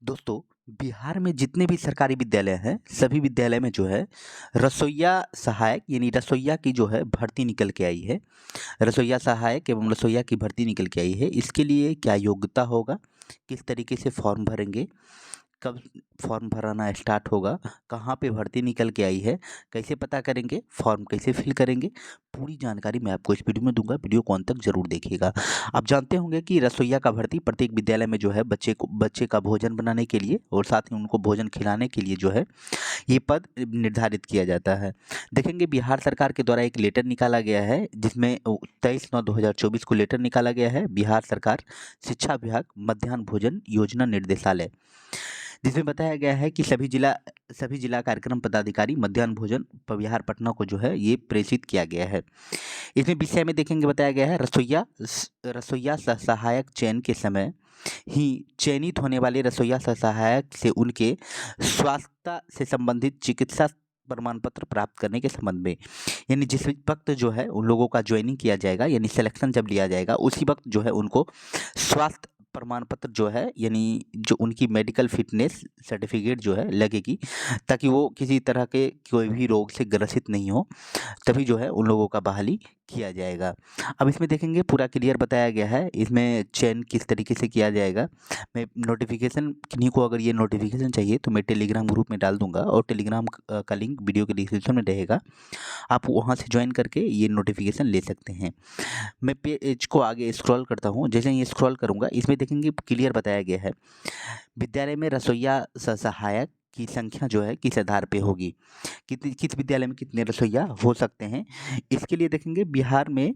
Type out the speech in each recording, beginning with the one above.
दोस्तों, बिहार में जितने भी सरकारी विद्यालय हैं, सभी विद्यालय में जो है रसोइया सहायक यानी रसोइया की जो है भर्ती निकल के आई है। रसोइया सहायक एवं रसोइया की भर्ती निकल के आई है। इसके लिए क्या योग्यता होगा, किस तरीके से फॉर्म भरेंगे, कब फॉर्म भराना स्टार्ट होगा, कहाँ पे भर्ती निकल के आई है, कैसे पता करेंगे, फॉर्म कैसे फिल करेंगे, पूरी जानकारी मैं आपको इस वीडियो में दूंगा। वीडियो को अंत तक जरूर देखिएगा। आप जानते होंगे कि रसोइया का भर्ती प्रत्येक विद्यालय में जो है बच्चे का भोजन बनाने के लिए और साथ ही उनको भोजन खिलाने के लिए जो है ये पद निर्धारित किया जाता है। देखेंगे बिहार सरकार के द्वारा एक लेटर निकाला गया है, जिसमें 23/9/2024 को लेटर निकाला गया है। बिहार सरकार शिक्षा विभाग मध्याह्न भोजन योजना निर्देशालय, जिसमें बताया गया है कि सभी जिला कार्यक्रम पदाधिकारी मध्याह्न भोजन बिहार पटना को जो है ये प्रेषित किया गया है। इसमें विषय में देखेंगे बताया गया है रसोइया सहायक चयन के समय ही चयनित होने वाले रसोइया सहायक से उनके स्वास्थ्य से संबंधित चिकित्सा प्रमाण पत्र प्राप्त करने के संबंध में, यानी जिस वक्त जो है उन लोगों का ज्वाइनिंग किया जाएगा, यानी सिलेक्शन जब लिया जाएगा उसी वक्त जो है उनको स्वास्थ्य प्रमाण पत्र जो है, यानी जो उनकी मेडिकल फिटनेस सर्टिफिकेट जो है लगेगी, ताकि वो किसी तरह के कोई भी रोग से ग्रसित नहीं हो, तभी जो है उन लोगों का बहाली किया जाएगा। अब इसमें देखेंगे पूरा क्लियर बताया गया है, इसमें चयन किस तरीके से किया जाएगा। मैं नोटिफिकेशन किन्हीं को अगर ये नोटिफिकेशन चाहिए तो मैं टेलीग्राम ग्रुप में डाल दूंगा, और टेलीग्राम का लिंक वीडियो के डिस्क्रिप्शन में रहेगा। आप वहाँ से ज्वाइन करके ये नोटिफिकेशन ले सकते हैं। मैं पेज को आगे स्क्रॉल करता हूँ। जैसे ही स्क्रॉल करूँगा इसमें देखेंगे क्लियर बताया गया है, विद्यालय में रसोइया सहायक की संख्या जो है किस आधार पे होगी, कितनी किस विद्यालय में कितने रसोइया हो सकते हैं। इसके लिए देखेंगे बिहार में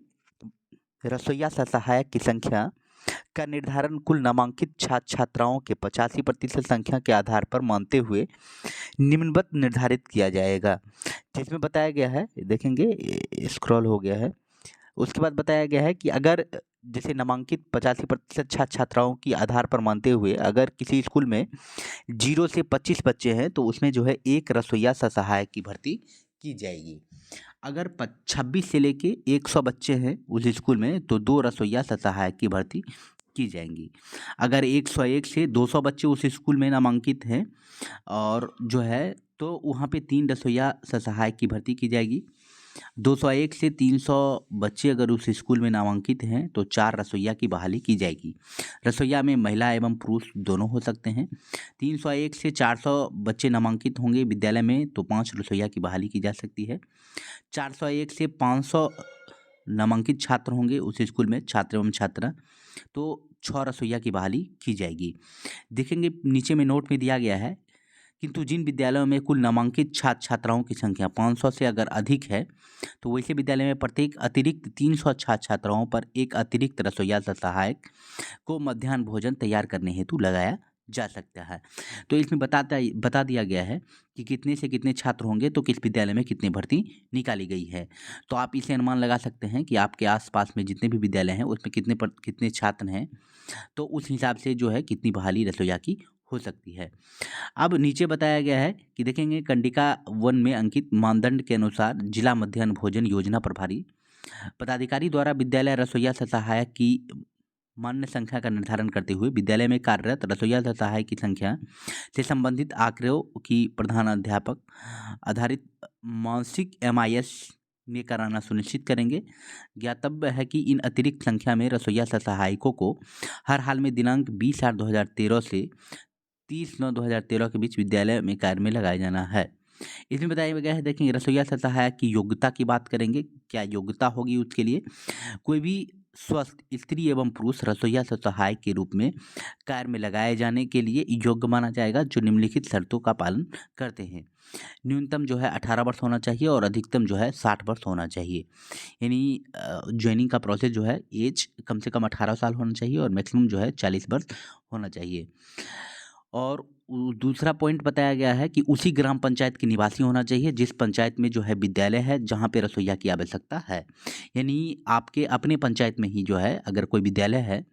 रसोइया सहायक की संख्या का निर्धारण कुल नामांकित छात्र छात्राओं के 85% संख्या के आधार पर मानते हुए निम्नवत निर्धारित किया जाएगा। जिसमें बताया गया है, देखेंगे स्क्रॉल हो गया है, उसके बाद बताया गया है कि अगर जैसे नामांकित 85% छात्र छात्राओं की आधार पर मानते हुए अगर किसी स्कूल में 0 से 25 बच्चे हैं तो उसमें जो है एक रसोइया सहायक की भर्ती की जाएगी। अगर 26 से लेके 100 बच्चे हैं उस स्कूल में तो 2 रसोइया सहायक की भर्ती की जाएंगी। अगर 101 से 200 बच्चे उस स्कूल में नामांकित हैं और जो है तो वहाँ पे 3 रसोइया सहायक की भर्ती की जाएगी। 201 से 300 बच्चे अगर उस स्कूल में नामांकित हैं तो 4 रसोइया की बहाली की जाएगी। रसोइया में महिला एवं पुरुष दोनों हो सकते हैं। 301 से 400 बच्चे नामांकित होंगे विद्यालय में तो 5 रसोइया की बहाली की जा सकती है। 401 से 500 नामांकित छात्र होंगे उस स्कूल में, छात्र एवं छात्रा, तो 6 रसोइया की बहाली की जाएगी। देखेंगे नीचे में नोट में दिया गया है, किंतु जिन विद्यालयों में कुल नामांकित छात्र छात्राओं की संख्या 500 से अगर अधिक है तो वैसे विद्यालय में प्रत्येक अतिरिक्त 300 छात्र छात्राओं पर एक अतिरिक्त रसोइया सहायक को मध्याह्न भोजन तैयार करने हेतु लगाया जा सकता है। तो इसमें बता दिया गया है कि कितने से कितने छात्र होंगे तो किस विद्यालय में कितनी भर्ती निकाली गई है। तो आप इसे अनुमान लगा सकते हैं कि आपके आसपास में जितने भी विद्यालय हैं उसमें कितने छात्र हैं, तो उस हिसाब से जो है कितनी बहाली रसोइया की हो सकती है। अब नीचे बताया गया है कि देखेंगे कंडिका 1 में अंकित मानदंड के अनुसार जिला मध्याह्न भोजन योजना प्रभारी पदाधिकारी द्वारा विद्यालय रसोइया सहायक की मान्य संख्या का निर्धारण करते हुए विद्यालय में कार्यरत रसोइया सहायक की संख्या से संबंधित आंकड़ों की प्रधानाध्यापक आधारित मासिक MIS में कराना सुनिश्चित करेंगे। ज्ञातव्य है कि इन अतिरिक्त संख्या में रसोइया सहायकों को हर हाल में दिनांक 20/8/2013 से 30/9/2013 के बीच विद्यालय में कार्य में लगाया जाना है। इसमें बताया गया है, देखेंगे रसोइया सहायक की योग्यता की बात करेंगे, क्या योग्यता होगी उसके लिए। कोई भी स्वस्थ स्त्री एवं पुरुष रसोइया सहायक के रूप में कार्य में लगाए जाने के लिए योग्य माना जाएगा जो निम्नलिखित शर्तों का पालन करते हैं। न्यूनतम जो है 18 वर्ष होना चाहिए और अधिकतम जो है 60 वर्ष होना चाहिए। यानी ज्वाइनिंग का प्रोसेस जो है एज कम से कम 18 साल होना चाहिए और मैक्सिमम जो है 40 वर्ष होना चाहिए। और दूसरा पॉइंट बताया गया है कि उसी ग्राम पंचायत के निवासी होना चाहिए जिस पंचायत में जो है विद्यालय है जहाँ पे रसोइया की आवश्यकता है। यानी आपके अपने पंचायत में ही जो है अगर कोई विद्यालय है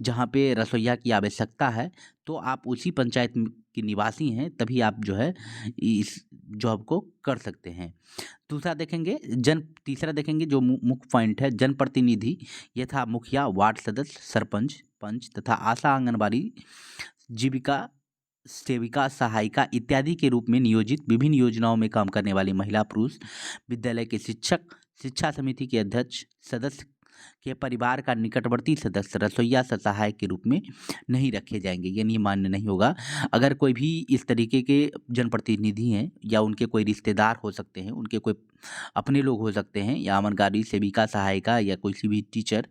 जहाँ पे रसोइया की आवश्यकता है तो आप उसी पंचायत के निवासी हैं, तभी आप जो है इस जॉब को कर सकते हैं। तीसरा देखेंगे जो मुख्य पॉइंट है, जनप्रतिनिधि यथा मुखिया, वार्ड सदस्य, सरपंच, पंच तथा आशा, आंगनबाड़ी, जीविका सेविका, सहायिका इत्यादि के रूप में नियोजित विभिन्न योजनाओं में काम करने वाली महिला पुरुष विद्यालय के शिक्षक, शिक्षा समिति के अध्यक्ष, सदस्य के परिवार का निकटवर्ती सदस्य रसोइया सहायक के रूप में नहीं रखे जाएंगे। ये नहीं मान्य नहीं होगा। अगर कोई भी इस तरीके के जनप्रतिनिधि हैं या उनके कोई रिश्तेदार हो सकते हैं, उनके कोई अपने लोग हो सकते हैं, या आंगनबाड़ी सेविका, सहायिका या कोई सी भी टीचर,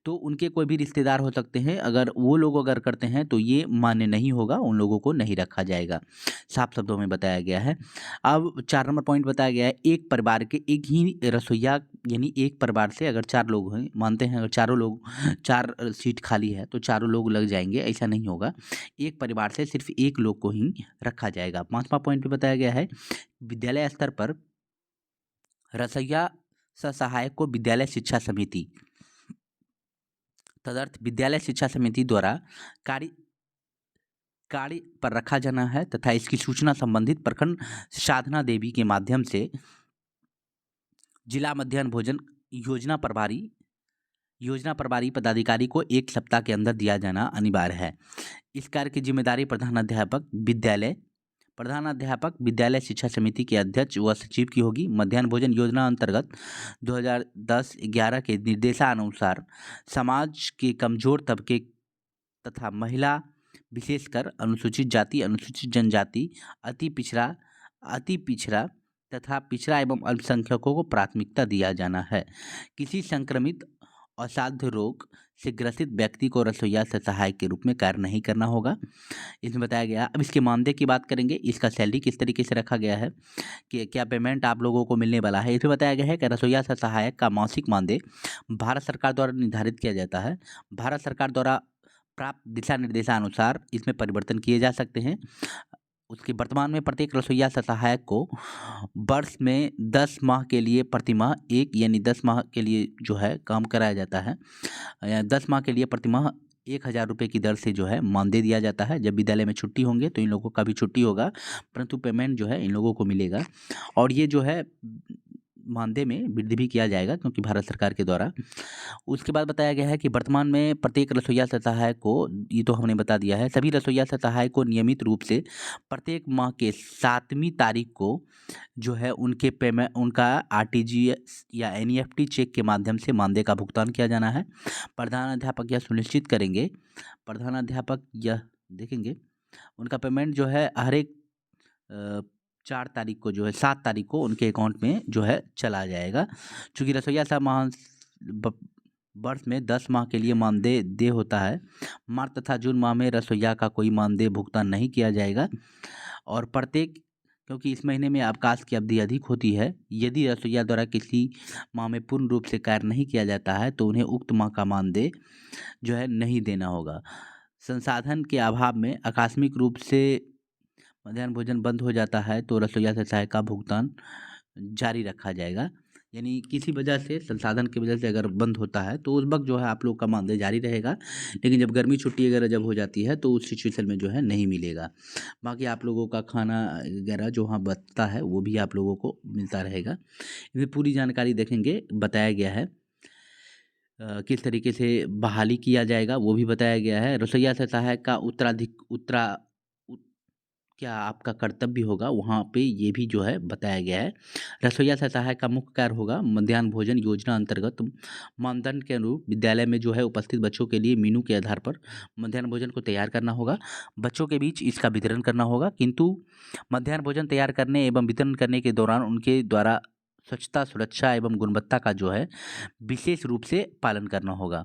तो उनके कोई भी रिश्तेदार हो सकते हैं। अगर वो लोग अगर करते हैं तो ये मान्य नहीं होगा, उन लोगों को नहीं रखा जाएगा। साफ शब्दों में बताया गया है। अब 4 नंबर पॉइंट बताया गया है, एक परिवार के एक ही रसोइया, यानी एक परिवार से अगर 4 लोग हैं, मानते हैं अगर चारों लोग 4 सीट खाली है तो चारों लोग लग जाएंगे, ऐसा नहीं होगा। एक परिवार से सिर्फ एक लोग को ही रखा जाएगा। 5वां पॉइंट पे बताया गया है, विद्यालय स्तर पर रसोइया सहायक को विद्यालय शिक्षा समिति, तदर्थ विद्यालय शिक्षा समिति द्वारा कार्य कार्य पर रखा जाना है तथा इसकी सूचना संबंधित प्रखंड साधना देवी के माध्यम से जिला मध्याह्न भोजन योजना प्रभारी पदाधिकारी को 1 सप्ताह के अंदर दिया जाना अनिवार्य है। इस कार्य की जिम्मेदारी प्रधानाध्यापक विद्यालय शिक्षा समिति के अध्यक्ष व सचिव की होगी। मध्याह्न भोजन योजना अंतर्गत 2010-11 के निर्देशानुसार समाज के कमजोर तबके तथा महिला, विशेषकर अनुसूचित जाति, अनुसूचित जनजाति, अति पिछड़ा तथा पिछड़ा एवं अल्पसंख्यकों को प्राथमिकता दिया जाना है। किसी संक्रमित असाध्य रोग से ग्रसित व्यक्ति को रसोइया सहायक के रूप में कार्य नहीं करना होगा, इसमें बताया गया। अब इसके मानदेय की बात करेंगे, इसका सैलरी किस तरीके से रखा गया है, कि क्या पेमेंट आप लोगों को मिलने वाला है। इसमें बताया गया है कि रसोइया सहायक का मासिक मानदेय भारत सरकार द्वारा निर्धारित किया जाता है। भारत सरकार द्वारा प्राप्त दिशा निर्देशानुसार इसमें परिवर्तन किए जा सकते हैं। उसके वर्तमान में प्रत्येक रसोइया सहायक को वर्ष में 10 माह के लिए प्रतिमाह एक, यानी 10 माह के लिए जो है काम कराया जाता है। 10 माह के लिए प्रतिमाह 1000 रुपये की दर से जो है मानदेय दिया जाता है। जब विद्यालय में छुट्टी होंगे तो इन लोगों का भी छुट्टी होगा, परंतु पेमेंट जो है इन लोगों को मिलेगा। और ये जो है मानदेय में वृद्धि भी किया जाएगा क्योंकि भारत सरकार के द्वारा। उसके बाद बताया गया है कि वर्तमान में प्रत्येक रसोइया सहायक को, ये तो हमने बता दिया है, सभी रसोइया सहायक को नियमित रूप से प्रत्येक माह के 7वीं तारीख को जो है उनके पेमेंट, उनका आरटीजीएस या एनईएफटी चेक के माध्यम से मानदेय का भुगतान किया जाना है। प्रधानाध्यापक यह सुनिश्चित करेंगे, देखेंगे उनका पेमेंट जो है हर एक 4 तारीख को जो है 7 तारीख को उनके अकाउंट में जो है चला जाएगा। चूँकि रसोइया वर्ष में 10 माह के लिए मानदेय होता है, मार्च तथा जून माह में रसोइया का कोई मानदेय भुगतान नहीं किया जाएगा। और क्योंकि इस महीने में अवकाश की अवधि अधिक होती है, यदि रसोइया द्वारा किसी माह में पूर्ण रूप से कार्य नहीं किया जाता है तो उन्हें उक्त माह का मानदेय जो है नहीं देना होगा। संसाधन के अभाव में आकस्मिक रूप से मध्याह्न भोजन बंद हो जाता है तो रसोइया सहायक का भुगतान जारी रखा जाएगा। यानी किसी वजह से, संसाधन की वजह से अगर बंद होता है तो उस वक्त जो है आप लोग का मानदेय जारी रहेगा, लेकिन जब गर्मी छुट्टी वगैरह जब हो जाती है तो उस सिचुएशन में जो है नहीं मिलेगा। बाकी आप लोगों का खाना वगैरह जो वहाँ बचता है वो भी आप लोगों को मिलता रहेगा। इसमें पूरी जानकारी देखेंगे, बताया गया है किस तरीके से बहाली किया जाएगा वो भी बताया गया है। रसोइया सहायक का क्या आपका कर्तव्य होगा, वहाँ पे ये भी जो है बताया गया है। रसोइया सहायक का मुख्य कार्य होगा मध्याह्न भोजन योजना अंतर्गत मानदंड के अनुरूप विद्यालय में जो है उपस्थित बच्चों के लिए मेनू के आधार पर मध्याह्न भोजन को तैयार करना होगा, बच्चों के बीच इसका वितरण करना होगा। किंतु मध्याह्न भोजन तैयार करने एवं वितरण करने के दौरान उनके द्वारा स्वच्छता, सुरक्षा एवं गुणवत्ता का जो है विशेष रूप से पालन करना होगा।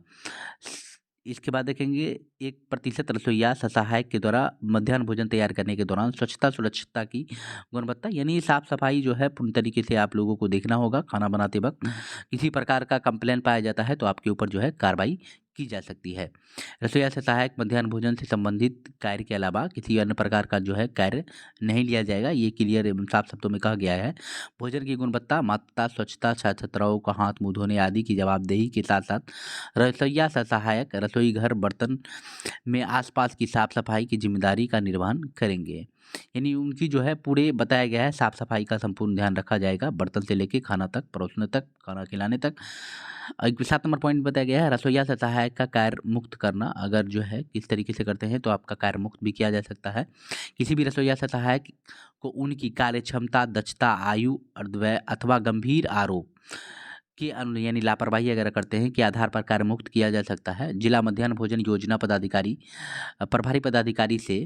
इसके बाद देखेंगे 1% रसोइया सहायक के द्वारा मध्याह्न भोजन तैयार करने के दौरान स्वच्छता, सुरक्षितता की गुणवत्ता, यानी साफ सफाई जो है पूर्ण तरीके से आप लोगों को देखना होगा। खाना बनाते वक्त किसी प्रकार का कंप्लेंट पाया जाता है तो आपके ऊपर जो है कार्रवाई की जा सकती है। रसोइया सहायक मध्याह्न भोजन से संबंधित कार्य के अलावा किसी अन्य प्रकार का जो है कार्य नहीं लिया जाएगा, ये क्लियर एवं साफ शब्दों में कहा गया है। भोजन की गुणवत्ता, मात्रा, स्वच्छता, छात्राओं का हाथ मुँह धोने आदि की जवाबदेही के साथ साथ रसोइया सहायक रसोई घर, बर्तन में आसपास की साफ सफाई की जिम्मेदारी का निर्वहन करेंगे। यानी उनकी जो है पूरे बताया गया है, साफ सफाई का संपूर्ण ध्यान रखा जाएगा, बर्तन से लेके खाना तक, परोसने तक, खाना खिलाने तक। 7 नंबर पॉइंट बताया गया है, रसोईया से सहायक का कार्य मुक्त करना। अगर जो है किस तरीके से करते हैं तो आपका कार्य मुक्त भी किया जा सकता है। किसी भी रसोईया से सहायक को उनकी कार्य क्षमता, दक्षता, आयु अथवा गंभीर आरोप कि यानी लापरवाही अगर करते हैं के आधार पर कार्य मुक्त किया जा सकता है। जिला मध्याह्न भोजन योजना पदाधिकारी प्रभारी पदाधिकारी से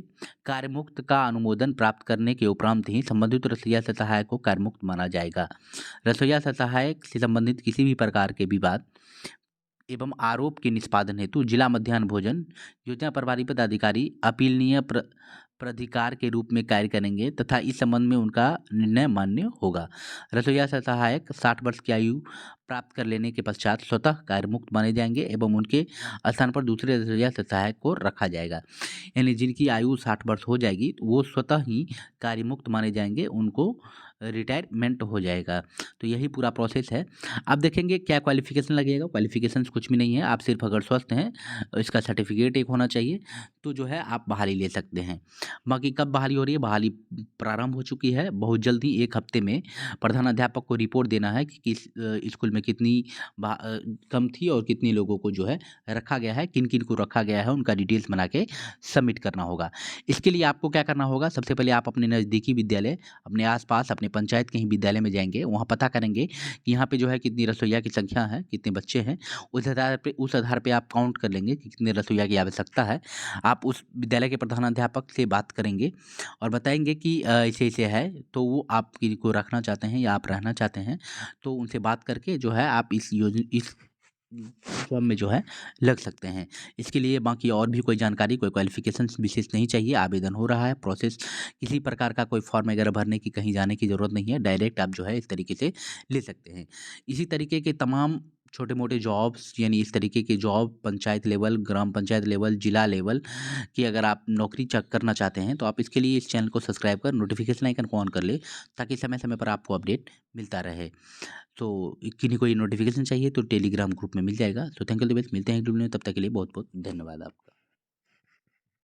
कार्य मुक्त का अनुमोदन प्राप्त करने के उपरांत ही संबंधित रसोईया से सहायक को कार्य मुक्त माना जाएगा। रसोईया से सहायक से संबंधित किसी भी प्रकार के विवाद एवं आरोप के निष्पादन हेतु जिला मध्याह्न भोजन योजना प्रभारी पदाधिकारी अपीलनीय प्राधिकार के रूप में कार्य करेंगे तथा इस संबंध में उनका निर्णय मान्य होगा। रसोईया से सहायक 60 वर्ष की आयु प्राप्त कर लेने के पश्चात स्वतः कार्य मुक्त माने जाएंगे एवं उनके स्थान पर दूसरे रसोईया से सहायक को रखा जाएगा। यानी जिनकी आयु 60 वर्ष हो जाएगी तो वो स्वतः ही कार्य मुक्त माने जाएंगे, उनको रिटायरमेंट हो जाएगा। तो यही पूरा प्रोसेस है। आप देखेंगे क्या क्वालिफिकेशन लगेगा, क्वालिफिकेशन कुछ भी नहीं है। आप सिर्फ अगर स्वस्थ हैं, इसका सर्टिफिकेट एक होना चाहिए, तो जो है आप बहाली ले सकते हैं। बाकी कब बहाली हो रही है, बहाली प्रारंभ हो चुकी है। बहुत जल्दी 1 हफ्ते में प्रधानाध्यापक को रिपोर्ट देना है कि किस स्कूल में कितनी कम थी और कितने लोगों को जो है रखा गया है, किन किन को रखा गया है, उनका डिटेल्स बना के सबमिट करना होगा। इसके लिए आपको क्या करना होगा, सबसे पहले आप अपने नज़दीकी विद्यालय, अपने आसपास, अपने पंचायत के ही विद्यालय में जाएंगे। वहाँ पता करेंगे कि यहाँ पे जो है कितनी रसोइया की संख्या है, कितने बच्चे हैं। उस आधार पे आप काउंट कर लेंगे कि कितने रसोइया की आवश्यकता है। आप उस विद्यालय के प्रधानाध्यापक से बात करेंगे और बताएंगे कि ऐसे-ऐसे है, तो वो आप को रखना चाहते हैं या आप रहना चाहते हैं, तो उनसे बात करके जो है आप इस फॉर्म में जो है लग सकते हैं। इसके लिए बाकी और भी कोई जानकारी, कोई क्वालिफ़िकेशंस विशेष नहीं चाहिए। आवेदन हो रहा है, प्रोसेस किसी प्रकार का कोई फॉर्म वगैरह भरने की, कहीं जाने की ज़रूरत नहीं है। डायरेक्ट आप जो है इस तरीके से ले सकते हैं। इसी तरीके के तमाम छोटे-मोटे जॉब्स, यानी इस तरीके के जॉब पंचायत लेवल, ग्राम पंचायत लेवल, जिला लेवल की अगर आप नौकरी चेक करना चाहते हैं, तो आप इसके लिए इस चैनल को सब्सक्राइब कर नोटिफ़िकेशन आइकन को ऑन कर लें, ताकि समय-समय पर आपको अपडेट मिलता रहे। तो किन्हीं को ये नोटिफ़िकेशन चाहिए तो टेलीग्राम ग्रुप में मिल जाएगा। So thank you the best, मिलते हैं अगली वीडियो में, तब तक के लिए बहुत-बहुत धन्यवाद आपका।